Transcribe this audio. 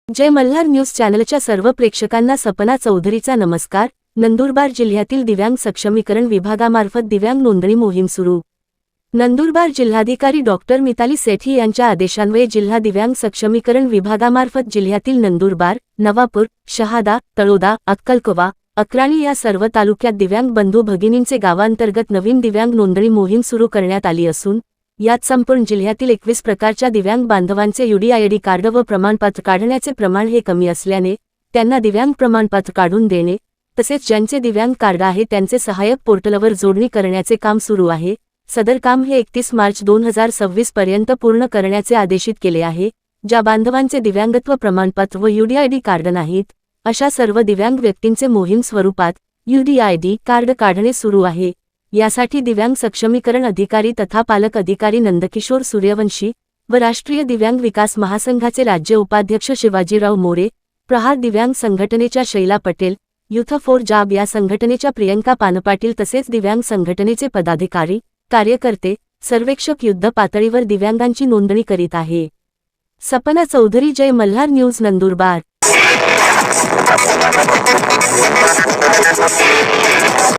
जय Malhar news चॅनलच्या सर्व प्रेक्षकांना सपना चौधरीचा नमस्कार। नंदुरबार जिल्ह्यातील दिव्यांग सक्षमीकरण विभागामार्फत दिव्यांग नोंदणी मोहीम सुरू। नंदुरबार जिल्हाधिकारी डॉक्टर मिताली सेठी यांच्या आदेशान्वये जिल्हा दिव्यांग सक्षमीकरण विभागामार्फत जिल्ह्यातील नंदुरबार, नवापूर, शहादा, तळोदा, अक्कलकोवा, अक्राणी या सर्व तालुक्यात दिव्यांग बंधू भगिनींचे गावांतर्गत नवीन दिव्यांग नोंदणी मोहीम सुरू करण्यात आली असून यात संपूर्ण जिल्ह्यातील 21 प्रकारच्या दिव्यांग बांधवांचे UDID कार्ड व प्रमाणपत्र काढण्याचे प्रमाण हे कमी असल्याने त्यांना दिव्यांग प्रमाणपत्र काढून देणे, तसेच ज्यांचे दिव्यांग कार्ड आहे त्यांचे सहाय्यक पोर्टलवर जोडणी करण्याचे काम सुरू आहे। सदर काम हे 31 मार्च 2026 पर्यंत पूर्ण करण्याचे आदेशित केले आहे। ज्या बांधवांचे दिव्यांगत्व प्रमाणपत्र व UDID कार्ड नाहीत अशा सर्व दिव्यांग व्यक्तींचे मोहीम स्वरूपात UDID कार्ड काढणे सुरू आहे। यासाठी दिव्यांग सक्षमीकरण अधिकारी तथा पालक अधिकारी नंदकिशोर सूर्यवंशी व राष्ट्रीय दिव्यांग विकास महासंघाचे राज्य उपाध्यक्ष शिवाजीराव मोरे, प्रहार दिव्यांग संघटनेच्या Shaila Patel, youth for job या संघटनेच्या प्रियंका पानपाटील तसेच दिव्यांग संघटनेचे पदाधिकारी, कार्यकर्ते, सर्वेक्षक युद्ध पातळीवर दिव्यांगांची नोंदणी करीत आहे। सपना चौधरी, जय मल्हार न्यूज, नंदुरबार।